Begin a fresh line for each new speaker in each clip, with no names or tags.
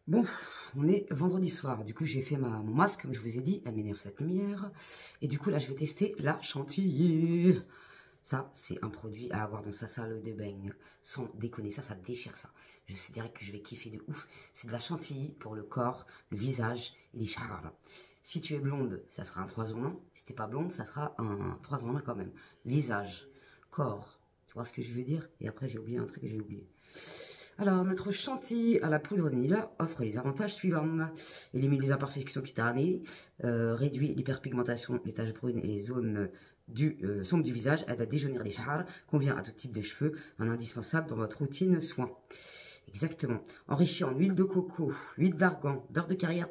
Bon, on est vendredi soir. Du coup, j'ai fait mon masque, comme je vous ai dit. Elle m'énerve cette lumière. Et du coup, là, je vais tester la chantilly. Ça, c'est un produit à avoir dans sa salle de bain. Sans déconner, ça déchire ça. Je sais direct que je vais kiffer de ouf. C'est de la chantilly pour le corps, le visage et les cheveux. Si tu es blonde, ça sera un 3 en 1. Si t'es pas blonde, ça sera un 3 en 1 quand même. Visage, corps, tu vois ce que je veux dire? Et après, j'ai oublié un truc que j'ai oublié. Alors, notre chantilly à la poudre de vanille offre les avantages suivants. Élimine les imperfections cutanées, réduit l'hyperpigmentation, les taches brunes et les zones sombres du visage, aide à déjaunir les cheveux, convient à tout type de cheveux, un indispensable dans votre routine soin. Exactement. Enrichi en huile de coco, huile d'argan, beurre de carrière,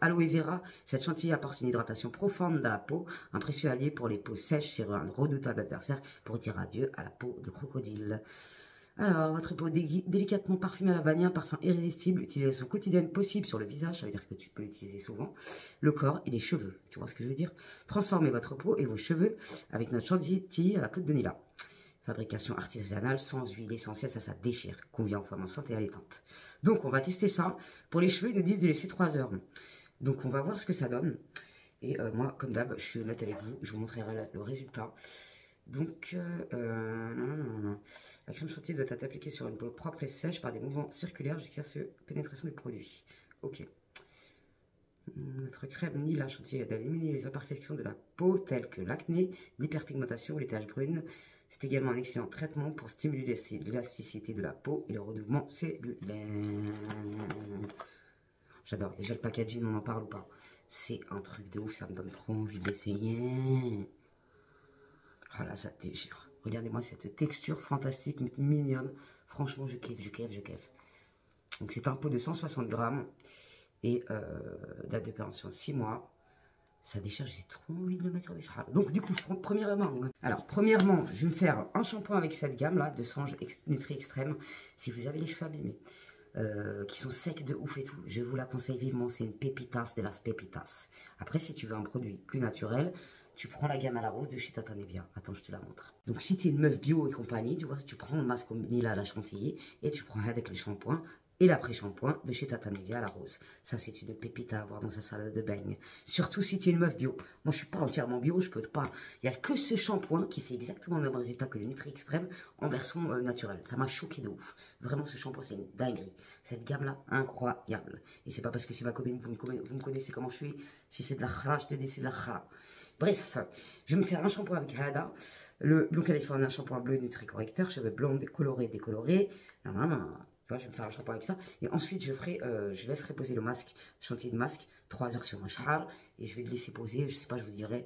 aloe vera, cette chantilly apporte une hydratation profonde à la peau, un précieux allié pour les peaux sèches et un redoutable adversaire pour dire adieu à la peau de crocodile. Alors, votre peau délicatement parfumée à la vanille, un parfum irrésistible, utilisation quotidienne possible sur le visage, ça veut dire que tu peux l'utiliser souvent, le corps et les cheveux, tu vois ce que je veux dire? Transformez votre peau et vos cheveux avec notre chantilly à la poudre de vanille. Fabrication artisanale, sans huile essentielle, ça déchire, convient aux femmes enceintes et allaitantes. Donc, on va tester ça. Pour les cheveux, ils nous disent de laisser 3 heures. Donc, on va voir ce que ça donne. Et moi, comme d'hab, je suis honnête avec vous, je vous montrerai le résultat. Donc, la crème chantilly doit être appliquée sur une peau propre et sèche par des mouvements circulaires jusqu'à ce pénétration du produit. Ok. Notre crème ni la chantilly aide à éliminer les imperfections de la peau telles que l'acné, l'hyperpigmentation ou les taches brunes. C'est également un excellent traitement pour stimuler l'élasticité de la peau et le renouvellement cellulaire. J'adore. Déjà le packaging, on en parle ou pas? C'est un truc de ouf, ça me donne trop envie d'essayer. Voilà, ça déchire. Regardez-moi cette texture fantastique, mignonne. Franchement, je kiffe, je kiffe, je kiffe. Donc, c'est un pot de 160 grammes. Et date de péremption 6 mois. Ça déchire, j'ai trop envie de le mettre sur les cheveux. Donc, du coup, premièrement, je vais me faire un shampoing avec cette gamme-là de Sange Nutri Extrême. Si vous avez les cheveux abîmés, qui sont secs de ouf et tout, je vous la conseille vivement. C'est une pépitas de las pépitas. Après, si tu veux un produit plus naturel, tu prends la gamme à la rose de chez Tata Nevia. Attends, je te la montre. Donc, si tu es une meuf bio et compagnie, tu vois, tu prends le masque au vanilla à la chantilly et tu prends avec le shampoing et l'après-shampoing de chez Tata Nevia à la rose. Ça, c'est une pépite à avoir dans sa salle de bain. Surtout si tu es une meuf bio. Moi, je suis pas entièrement bio, je peux pas. Il n'y a que ce shampoing qui fait exactement le même résultat que le Nutri Extrême en version naturelle. Ça m'a choqué de ouf. Vraiment, ce shampoing, c'est une dinguerie. Cette gamme-là, incroyable. Et c'est pas parce que c'est ma copine, vous me connaissez comment je suis. Si c'est de la khara, je te dis c'est de la khara. Bref, je vais me faire un shampoing avec Hada. Donc, elle est fait un shampoing bleu Nutri Correcteur, cheveux blonds, décolorés, décolorés. Tu vois, je vais me faire un shampoing avec ça. Et ensuite, je laisserai poser le masque, chantilly de masque, 3 heures sur ma char. Et je vais le laisser poser, je sais pas, je vous dirai,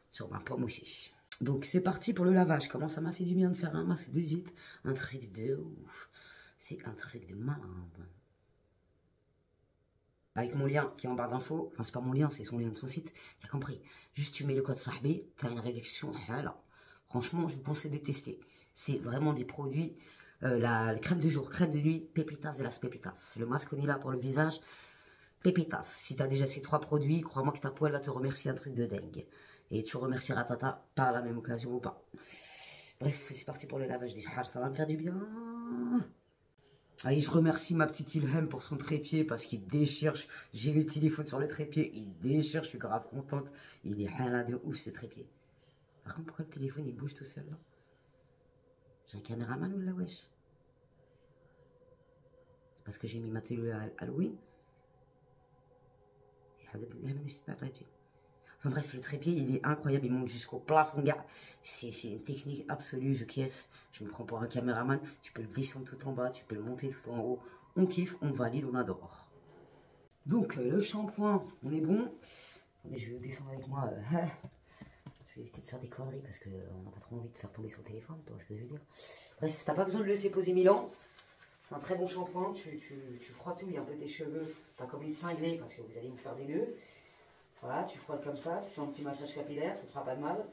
sur ma pomme aussi. Donc, c'est parti pour le lavage. Comment ça m'a fait du bien de faire un masque de zit. Un truc de ouf. C'est un truc de malade. Avec mon lien qui est en barre d'infos, enfin c'est pas mon lien, c'est son lien de son site, t'as compris. Juste tu mets le code Sahbi, t'as une réduction, voilà. Franchement, je vous conseille de tester. C'est vraiment des produits, la crème de jour, crème de nuit, pépitas de las pépitas. Le masque on est là pour le visage, pépitas. Si t'as déjà ces 3 produits, crois-moi que ta peau elle va te remercier un truc de dingue. Et tu remercieras Tata par la même occasion ou pas. Bref, c'est parti pour le lavage des chars, ça va me faire du bien. Allez, je remercie ma petite Ilham pour son trépied parce qu'il déchire. J'ai mis le téléphone sur le trépied, il déchire, je suis grave contente. Il est halal de ouf ce trépied. Par contre, pourquoi le téléphone il bouge tout seul là? J'ai un caméraman ou là, wesh? C'est parce que j'ai mis ma télé à Halloween. Enfin bref, le trépied il est incroyable, il monte jusqu'au plafond, gars. C'est une technique absolue, je kiffe. Je me prends pour un caméraman, tu peux le descendre tout en bas, tu peux le monter tout en haut. On kiffe, on valide, on adore. Donc le shampoing, on est bon. Attendez, je vais descendre avec moi. Je vais éviter de faire des conneries parce qu'on n'a pas trop envie de faire tomber son téléphone, tu vois ce que je veux dire. Bref, t'as pas besoin de le laisser poser 1000 ans. C'est un très bon shampoing, tu frottouilles un peu tes cheveux. T'as comme une cinglée parce que vous allez vous faire des nœuds. Voilà, tu frottes comme ça, tu fais un petit massage capillaire, ça te fera pas de mal.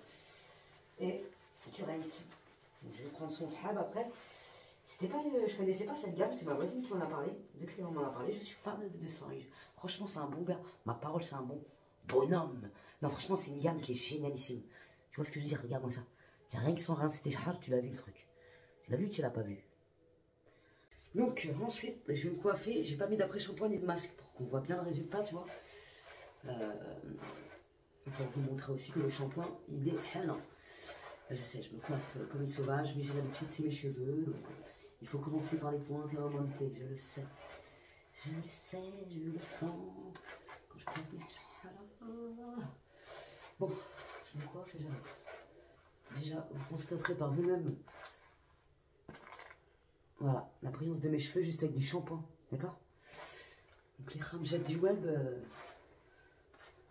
Et tu rinces. Donc, je vais prendre son sahab après. Je connaissais pas cette gamme, c'est ma voisine qui m'en a parlé. Depuis qu'on m'en a parlé, je suis fan de Sange. Franchement, c'est un bon gars. Ma parole, c'est un bon bonhomme. Non, franchement, c'est une gamme qui est génialissime. Tu vois ce que je veux dire? Regarde-moi ça. C'est rien que sans rincer tes chars, tu l'as vu le truc. Tu l'as vu ou tu l'as pas vu? Donc ensuite, je vais me coiffer. J'ai pas mis d'après-shampoing ni de masque pour qu'on voit bien le résultat, tu vois. Pour vous montrer aussi que le shampoing, il est halal. Je sais, je me coiffe comme une sauvage, mais j'ai l'habitude, c'est mes cheveux. Donc il faut commencer par les points intermontés, je le sais. Je le sais, je le sens. Quand je coiffe mes halal. Bon, je me coiffe et j'arrive. Déjà, vous constaterez par vous-même, voilà, la brillance de mes cheveux juste avec du shampoing, d'accord? Donc les ramjets du web,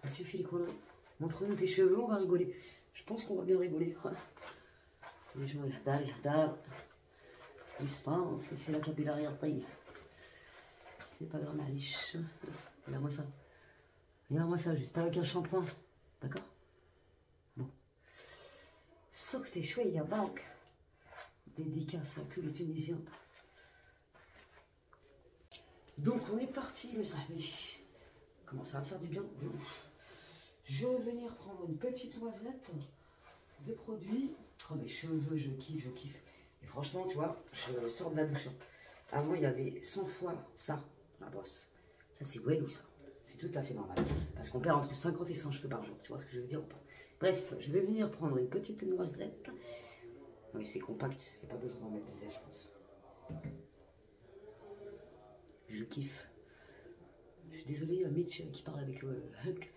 il suffit les conneries. Montre-nous tes cheveux, on va rigoler. Je pense qu'on va bien rigoler. Les gens, ils hadal. Ils se pensent que c'est la capillarité. C'est pas grave, Alice. Regarde-moi ça. Regarde-moi ça, juste avec un shampoing. D'accord? Bon. Sauf tes cheveux, il y a banque. Dédicace à tous les Tunisiens. Donc on est parti, mes amis. Comment ça va faire du bien? De ouf. Je vais venir prendre une petite noisette de produits. Oh, mes cheveux, je kiffe, je kiffe. Et franchement, tu vois, je sors de la douche. Avant, il y avait 100 fois ça, la brosse. Ça, c'est well ou ça? C'est tout à fait normal. Parce qu'on perd entre 50 et 100 cheveux par jour. Tu vois ce que je veux dire ou pas? Bref, je vais venir prendre une petite noisette. Oui, c'est compact. Il n'y a pas besoin d'en mettre des ailes, je pense. Je kiffe. Je suis désolé, il y a Mitch qui parle avec Hulk.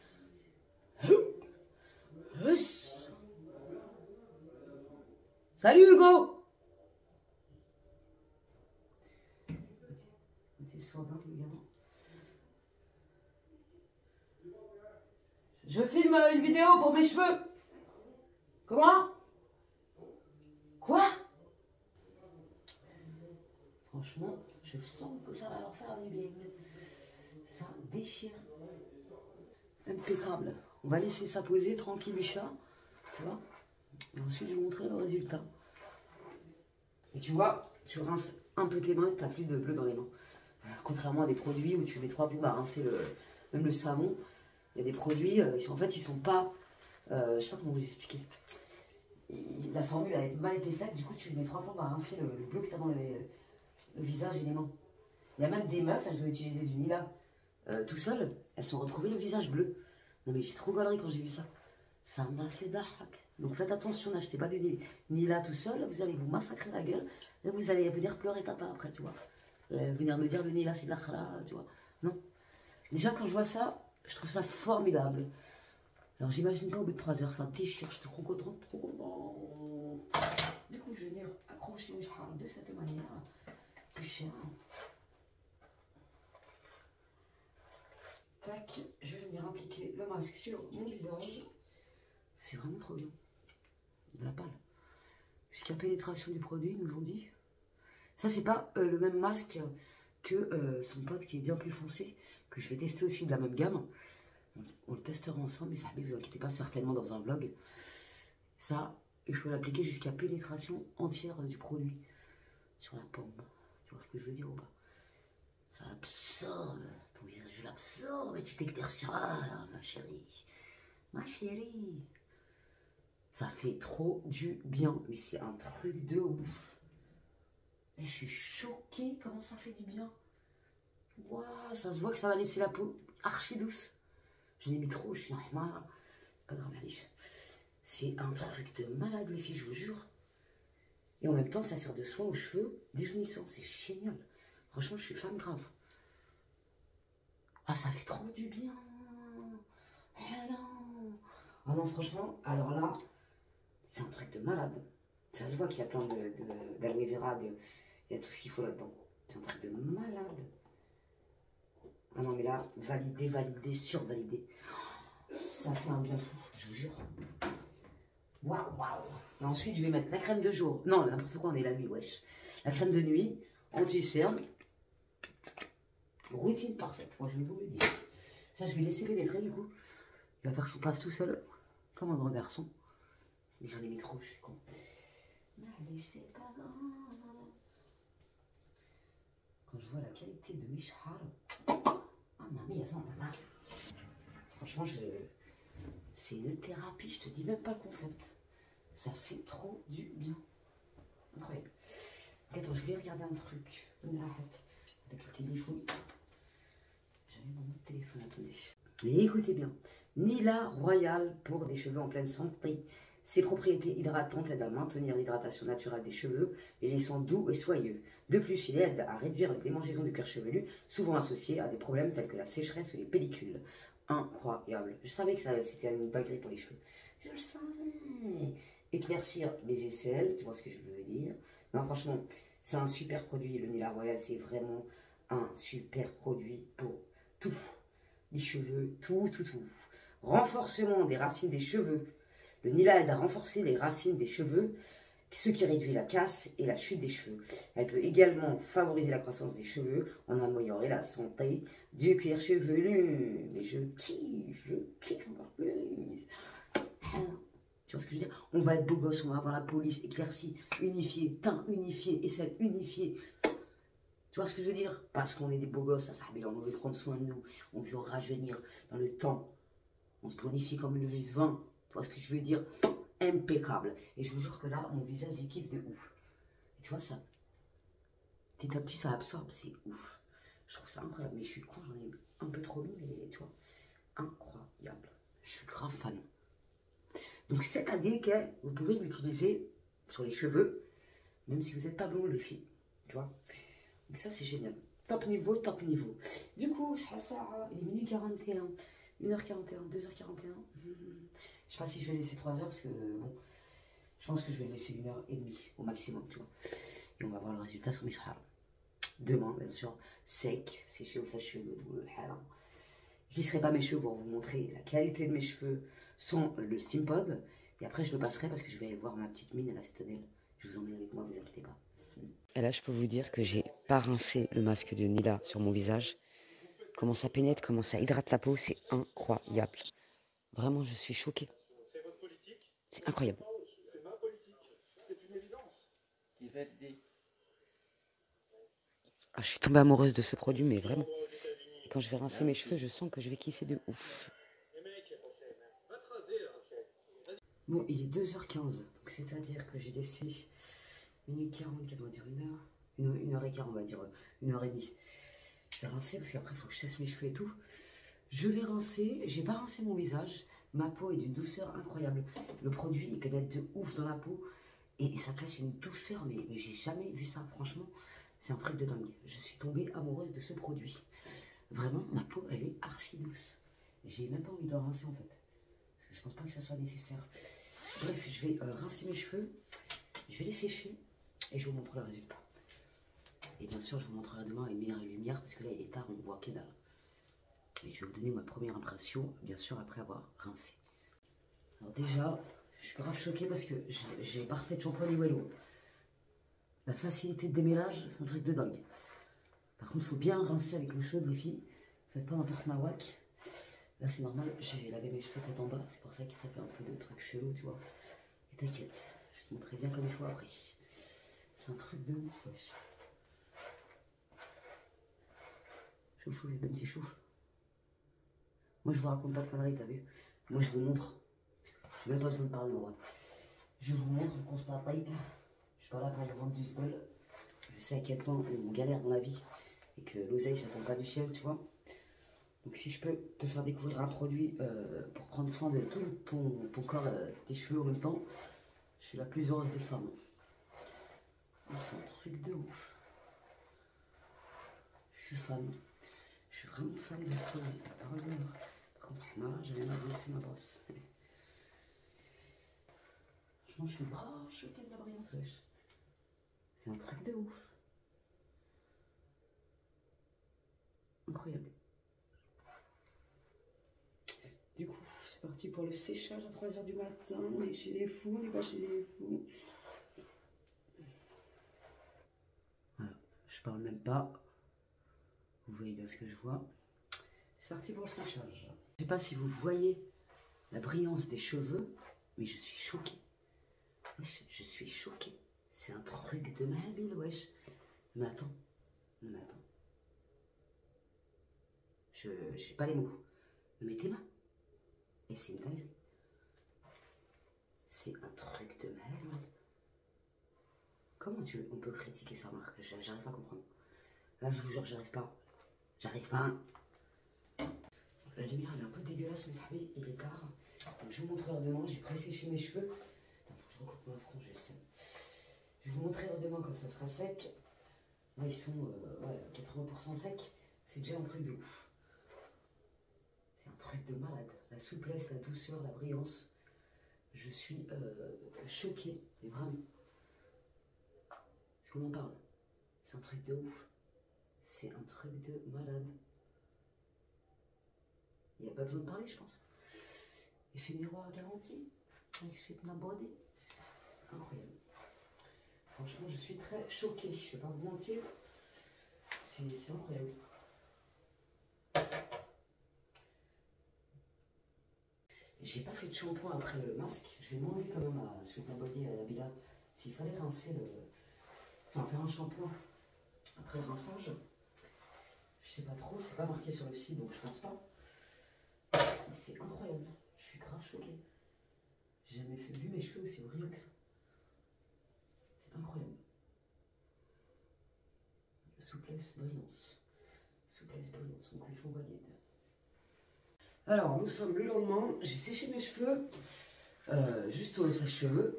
Salut Hugo! Les gamins. Je filme une vidéo pour mes cheveux. Comment? Quoi? Franchement, je sens que ça va leur faire du bien. Ça déchire. Impeccable. On va laisser ça poser tranquille, chat. Tu vois? Et ensuite, je vais vous montrer le résultat. Et tu vois, tu rinces un peu tes mains et tu n'as plus de bleu dans les mains. Contrairement à des produits où tu mets 3 plombes à rincer même le savon. Il y a des produits, en fait, ils sont pas... je sais pas comment vous expliquer. La formule a mal été faite, du coup, tu mets 3 plombes à rincer le bleu que tu as dans le visage et les mains. Il y a même des meufs, elles ont utilisé du Nila tout seul, elles se sont retrouvées le visage bleu. Non mais j'ai trop galerie quand j'ai vu ça. Ça m'a fait d'arrac. Donc faites attention, n'achetez pas du Nila tout seul, vous allez vous massacrer la gueule, et vous allez venir pleurer tata après, tu vois. Venir me dire le Nila c'est de la khara, tu vois. Non. Déjà quand je vois ça, je trouve ça formidable. Alors j'imagine pas au bout de 3 heures, ça déchire, je suis trop content, trop content. Du coup je vais venir accrocher mes cheveux de cette manière. Plus cher. Tac, je vais venir appliquer le masque sur mon visage. C'est vraiment trop bien. De la pâle. Jusqu'à pénétration du produit, ils nous ont dit. Ça, c'est pas le même masque que son pote qui est bien plus foncé, que je vais tester aussi de la même gamme. On le testera ensemble, mais ça, ne vous inquiétez pas, certainement dans un vlog. Ça, il faut l'appliquer jusqu'à pénétration entière du produit sur la paume. Tu vois ce que je veux dire ou pas? Ça absorbe, ton visage l'absorbe et tu t'éclairciras, ma chérie. Ma chérie. Ça fait trop du bien, mais c'est un truc de ouf. Et je suis choquée comment ça fait du bien. Waouh, ça se voit que ça va laisser la peau archi douce. Je l'ai mis trop, je suis normal. C'est pas grave, allez. C'est un truc de malade, les filles, je vous jure. Et en même temps, ça sert de soin aux cheveux déjaunissants. C'est génial. Franchement, je suis fan grave. Ah, ça fait trop du bien. Ah non. Ah non, franchement, alors là, c'est un truc de malade. Ça se voit qu'il y a plein d'aloe vera, il y a tout ce qu'il faut là-dedans. C'est un truc de malade. Ah non, mais là, validé, validé, survalidé. Ça fait un bien fou, je vous jure. Waouh, waouh. Et ensuite, je vais mettre la crème de jour. Non, n'importe quoi, on est la nuit, wesh. La crème de nuit, anti-cerne. Routine parfaite, moi je vais vous le dire. Ça, je vais laisser pénétrer du coup. Il va faire son paf tout seul, comme un grand garçon. Mais j'en ai mis trop, je suis con. Allez, c'est pas grave. Quand je vois la qualité de mes chars, ah mamie, ça en a marre. Franchement, c'est une thérapie, je te dis même pas le concept. Ça fait trop du bien. Incroyable. Attends, je voulais regarder un truc. Avec le téléphone. J'avais mon autre téléphone, attendez. Et écoutez bien. Nila Royal pour des cheveux en pleine santé. Ses propriétés hydratantes aident à maintenir l'hydratation naturelle des cheveux, les laissant doux et soyeux. De plus, il aide à réduire les démangeaisons du cuir chevelu, souvent associées à des problèmes tels que la sécheresse ou les pellicules. Incroyable. Je savais que c'était une dinguerie pour les cheveux. Je le savais. Éclaircir les aisselles, tu vois ce que je veux dire. Non, franchement, c'est un super produit. Le Nila Royal, c'est vraiment un super produit pour tout. Les cheveux, tout. Renforcement des racines des cheveux. Le Nila aide à renforcer les racines des cheveux, ce qui réduit la casse et la chute des cheveux. Elle peut également favoriser la croissance des cheveux en améliorant la santé du cuir chevelu. Mais je kiffe encore plus. Tu vois ce que je veux dire? On va être beau gosse, on va avoir la police éclaircie, unifiée, teint unifié, aisselle unifiée. Tu vois ce que je veux dire? Parce qu'on est des beaux gosses, ça on veut prendre soin de nous, on veut rajeunir dans le temps. On se bonifie comme le vivant. Tu vois ce que je veux dire? Impeccable. Et je vous jure que là, mon visage, il kiffe de ouf. Et tu vois ça? Petit à petit, ça absorbe, c'est ouf. Je trouve ça incroyable. Mais je suis con, j'en ai un peu trop mis, mais tu vois, incroyable. Je suis grave fan. Donc cette année, vous pouvez l'utiliser sur les cheveux, même si vous n'êtes pas blond, les filles. Tu vois? Donc ça, c'est génial. Top niveau, top niveau. Du coup, je fais ça, il est minuit 41, 1h41, 2h41. Je sais pas si je vais laisser 3 heures parce que bon, je pense que je vais laisser 1h30 au maximum, tu vois. Et on va voir le résultat sur mes cheveux. Demain, bien sûr, sec, séché au sèche-cheveux. Je lisserai pas mes cheveux pour vous montrer la qualité de mes cheveux sans le Simpod. Et après, je le passerai parce que je vais voir ma petite mine à la citadelle. Je vous emmène avec moi, vous inquiétez pas. Et là, je peux vous dire que j'ai pas rincé le masque de Nila sur mon visage. Comment ça pénètre, comment ça hydrate la peau, c'est incroyable. Vraiment, je suis choquée. C'est incroyable.
C'est ma politique, c'est une évidence.
Ah, je suis tombée amoureuse de ce produit, mais vraiment. Quand je vais rincer mes cheveux, je sens que je vais kiffer de ouf. Bon, il est 2h15, c'est-à-dire que j'ai laissé 1h44, on va dire 1h15, on va dire 1h30. Je vais rincer parce qu'après, il faut que je sèche mes cheveux et tout. Je vais rincer, j'ai pas rincé mon visage. Ma peau est d'une douceur incroyable. Le produit, il pénètre de ouf dans la peau. Et ça te laisse une douceur, mais j'ai jamais vu ça, franchement. C'est un truc de dingue. Je suis tombée amoureuse de ce produit. Vraiment, ma peau, elle est archi douce. J'ai même pas envie de le rincer, en fait. Parce que je pense pas que ça soit nécessaire. Bref, je vais rincer mes cheveux. Je vais les sécher. Et je vous montrerai le résultat. Et bien sûr, je vous montrerai demain une meilleure lumière. Parce que là, il est tard, on voit que dalle. Et je vais vous donner ma première impression, bien sûr, après avoir rincé. Alors déjà, je suis grave choquée parce que j'ai parfait shampoing Wello. La facilité de démêlage, c'est un truc de dingue. Par contre, il faut bien rincer avec l'eau chaude, les filles. Faites pas n'importe nawak. Là, c'est normal, j'ai lavé mes cheveux tête en bas. C'est pour ça qu'il s'appelle un peu de trucs chelous, tu vois. Et t'inquiète, je te montrerai bien comme il faut après. C'est un truc de ouf, wesh. Choufou, les bonnes s'échauffent. Moi, je vous raconte pas de conneries, t'as vu? Moi, je vous montre. J'ai même pas besoin de parler, moi. Je vous montre, vous constatez. Je suis pas là pour vous vendre du sbol. Je sais à quel point on galère dans la vie. Et que l'oseille, ça tombe pas du ciel, tu vois. Donc, si je peux te faire découvrir un produit pour prendre soin de tout ton corps, tes cheveux en même temps, je suis la plus heureuse des femmes. C'est un truc de ouf. Je suis fan. Je suis vraiment fan de ce produit. Par contre, moi, j'avais mal laissé ma brosse. Franchement, je suis grave choquée de la brillance, wesh. C'est un truc de ouf. Incroyable. Du coup, c'est parti pour le séchage à 3h du matin. On est chez les fous, on n'est pas chez les fous. Voilà, je parle même pas. Vous voyez bien ce que je vois. C'est parti pour le séchage. Je sais pas si vous voyez la brillance des cheveux, mais je suis choquée. Wesh, je suis choquée. C'est un truc de malhabile, wesh. Mais attends. Non, mais attends. J'ai pas les mots. Mais tes mains. Et c'est une dinguerie. C'est un truc de malade. Comment on peut critiquer sa marque? J'arrive pas à comprendre. Là, je vous jure, j'arrive pas. J'arrive pas. La lumière, elle est un peu dégueulasse, mes amis. Il est tard. Donc, je vous montrerai demain. J'ai pré-séché mes cheveux. Attends, faut que je recoupe ma frange, j'ai le seum. Je vous montrerai demain quand ça sera sec. Là, ils sont ouais, 80% secs. C'est déjà un truc de ouf. C'est un truc de malade. La souplesse, la douceur, la brillance. Je suis choqué, mais vraiment. Est-ce qu'on en parle? C'est un truc de ouf. C'est un truc de malade. Il n'y a pas besoin de parler, je pense. Effet miroir garanti. Avec Sweet Nabody. Incroyable. Franchement, je suis très choqué. Je ne vais pas vous mentir. C'est incroyable. J'ai pas fait de shampoing après le masque. Je vais demander quand même à Sweet Nabody et à Nabila s'il fallait rincer le. Enfin, faire un shampoing après le rinçage. Je sais pas trop, c'est pas marqué sur le site donc je pense pas. Mais c'est incroyable. Je suis grave choqué. J'ai jamais vu mes cheveux aussi brillants que ça. C'est incroyable. Souplesse, brillance. Souplesse, brillance. Donc il faut valider. Alors, nous sommes le lendemain. J'ai séché mes cheveux. Juste au sèche-cheveux.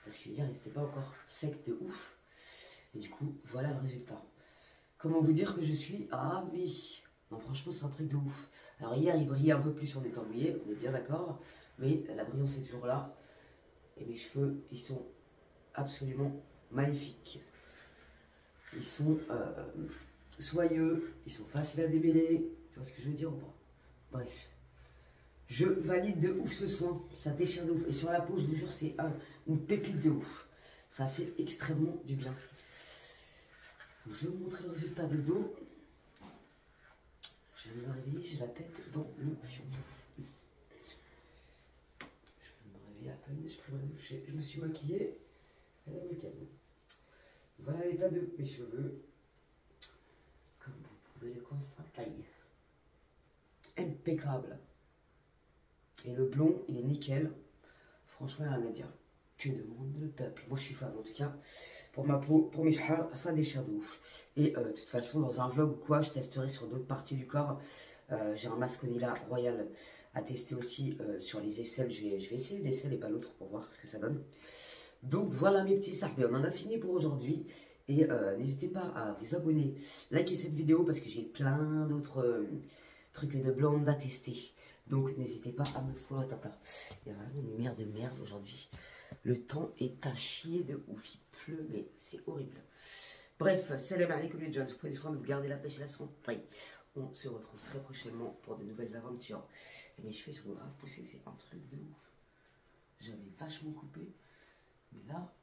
Parce que hier, ils n'étaient pas encore secs de ouf. Et du coup, voilà le résultat. Comment vous dire que je suis ravi? Non, franchement, c'est un truc de ouf. Alors, hier, il brillait un peu plus en étant mouillé. On est bien d'accord. Mais la brillance est toujours là. Et mes cheveux, ils sont absolument magnifiques. Ils sont soyeux. Ils sont faciles à démêler. Tu vois ce que je veux dire ou pas? Bref. Je valide de ouf ce soin. Ça déchire de ouf. Et sur la peau, je vous jure, c'est une pépite de ouf. Ça fait extrêmement du bien. Donc, je vais vous montrer le résultat de dos. Je vais me réveiller, j'ai la tête dans le fion. Je vais me réveiller à peine, je prends ma douche, je me suis maquillée. Elle me calme. Voilà l'état de mes cheveux. Comme vous pouvez le constater. Impeccable. Et le blond, il est nickel. Franchement, il n'y a rien à dire. Que demande le peuple? Moi, je suis fan en tout cas. Pour ma peau, pour mes cheveux, ça déchire de ouf. Et de toute façon, dans un vlog ou quoi, je testerai sur d'autres parties du corps. J'ai un masque Nila Royal à tester aussi sur les aisselles. Je vais essayer l'aisselle et pas l'autre pour voir ce que ça donne. Donc voilà mes petits sarbés, on en a fini pour aujourd'hui. Et n'hésitez pas à vous abonner, liker cette vidéo parce que j'ai plein d'autres trucs de blonde à tester. Donc n'hésitez pas à me follow tata. Il y a vraiment une lumière de merde aujourd'hui. Le temps est à chier de ouf, il pleut mais c'est horrible. Bref, salam alaikum les jeunes, prenez soin de vous garder la pêche et la santé. On se retrouve très prochainement pour de nouvelles aventures. Et mes cheveux sont grave poussés, c'est un truc de ouf. J'avais vachement coupé, mais là,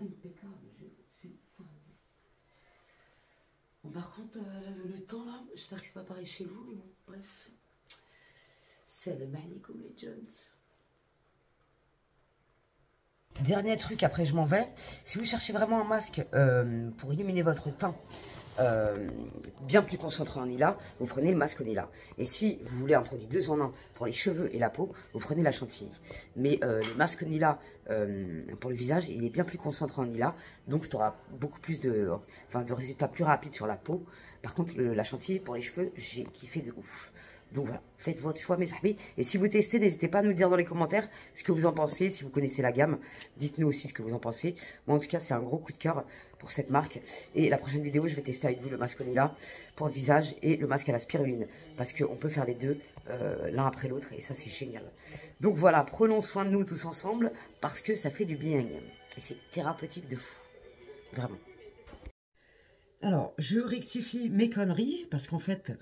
impeccable, je suis fan. Bon, par contre, le temps là, j'espère que c'est pas pareil chez vous, mais bon, bref. Salam alaikum les jeunes. Dernier truc, après je m'en vais. Si vous cherchez vraiment un masque pour illuminer votre teint bien plus concentré en Nila, vous prenez le masque Nila. Et si vous voulez un produit 2 en 1 pour les cheveux et la peau, vous prenez la chantilly. Mais le masque Nila pour le visage, il est bien plus concentré en Nila. Donc tu auras beaucoup plus de résultats plus rapides sur la peau. Par contre, la chantilly pour les cheveux, j'ai kiffé de ouf. Donc voilà, faites votre choix mes amis. Et si vous testez, n'hésitez pas à nous le dire dans les commentaires ce que vous en pensez. Si vous connaissez la gamme, dites-nous aussi ce que vous en pensez. Moi en tout cas, c'est un gros coup de cœur pour cette marque. Et la prochaine vidéo, je vais tester avec vous le masque Nila pour le visage et le masque à la spiruline. Parce qu'on peut faire les deux l'un après l'autre et ça c'est génial. Donc voilà, prenons soin de nous tous ensemble parce que ça fait du bien. Et c'est thérapeutique de fou. Vraiment. Alors, je rectifie mes conneries parce qu'en fait,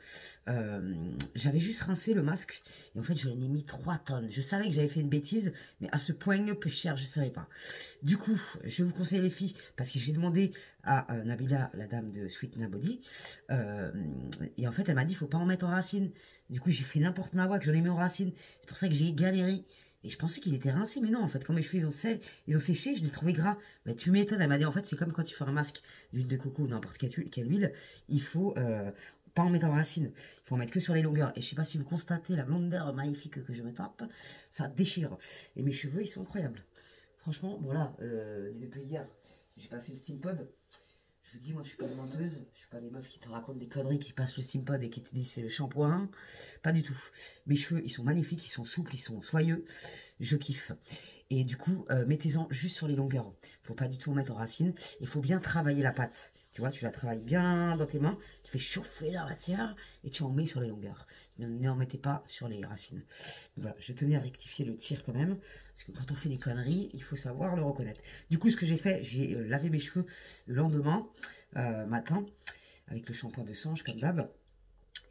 j'avais juste rincé le masque et en fait, je l'ai mis 3 tonnes. Je savais que j'avais fait une bêtise, mais à ce point peu cher, je ne savais pas. Du coup, je vous conseille les filles parce que j'ai demandé à Nabila, la dame de Sweet Nabody, et en fait, elle m'a dit, il ne faut pas en mettre en racine. Du coup, j'ai fait n'importe quoi que j'en ai mis en racine. C'est pour ça que j'ai galéré. Et je pensais qu'il était rincé, mais non, en fait, quand mes cheveux ils ont séché, je les trouvais gras. Mais tu m'étonnes, elle m'a dit, en fait, c'est comme quand tu fais un masque d'huile de coco ou n'importe quelle huile, il faut pas en mettre en racine, il faut en mettre que sur les longueurs. Et je sais pas si vous constatez la blondeur magnifique que je me tape, ça déchire. Et mes cheveux, ils sont incroyables. Franchement, voilà, depuis hier, j'ai passé le Steampod. Je vous dis, moi je suis pas une menteuse, je suis pas des meufs qui te racontent des conneries, qui passent le Steampod et qui te disent c'est le shampoing. Pas du tout. Mes cheveux, ils sont magnifiques, ils sont souples, ils sont soyeux. Je kiffe. Et du coup, mettez-en juste sur les longueurs. Faut pas du tout en mettre en racines. Il faut bien travailler la pâte. Tu vois, tu la travailles bien dans tes mains, tu fais chauffer la matière et tu en mets sur les longueurs. N'en mettez pas sur les racines. Donc voilà, je tenais à rectifier le tir quand même, parce que quand on fait des conneries, il faut savoir le reconnaître. Du coup, ce que j'ai fait, j'ai lavé mes cheveux le lendemain matin, avec le shampoing de Sange, comme d'hab.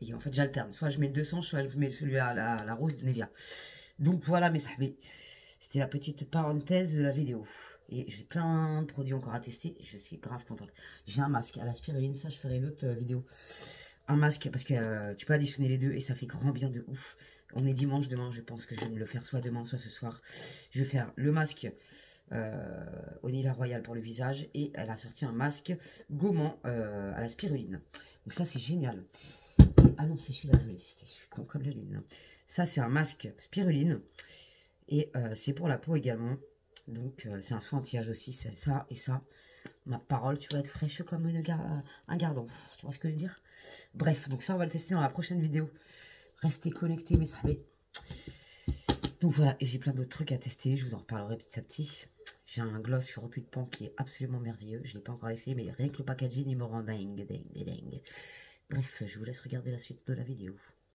Et en fait, j'alterne. Soit je mets le de Sange, soit je mets celui à la rose de Nivea. Donc voilà, mes sahbés. C'était la petite parenthèse de la vidéo. Et j'ai plein de produits encore à tester. Je suis grave contente. J'ai un masque à la spiruline. Ça, je ferai une autre vidéo. Un masque parce que tu peux additionner les deux et ça fait grand bien de ouf. On est dimanche demain. Je pense que je vais me le faire soit demain, soit ce soir. Je vais faire le masque au Nila Royal pour le visage. Et elle a sorti un masque gommant à la spiruline. Donc ça, c'est génial. Ah non, c'est celui-là que je vais tester. Je suis con comme la lune. Ça, c'est un masque spiruline. Et c'est pour la peau également. Donc, c'est un soin anti-âge aussi, c'est ça et ça. Ma parole, tu vas être fraîche comme un gardon. Tu vois ce que je veux dire? Bref, donc ça, on va le tester dans la prochaine vidéo. Restez connectés, mes sahabés. Donc voilà, et j'ai plein d'autres trucs à tester. Je vous en reparlerai petit à petit. J'ai un gloss sur Repu de Pan qui est absolument merveilleux. Je ne l'ai pas encore essayé, mais rien que le packaging, il me rend dingue, dingue, dingue. Bref, je vous laisse regarder la suite de la vidéo.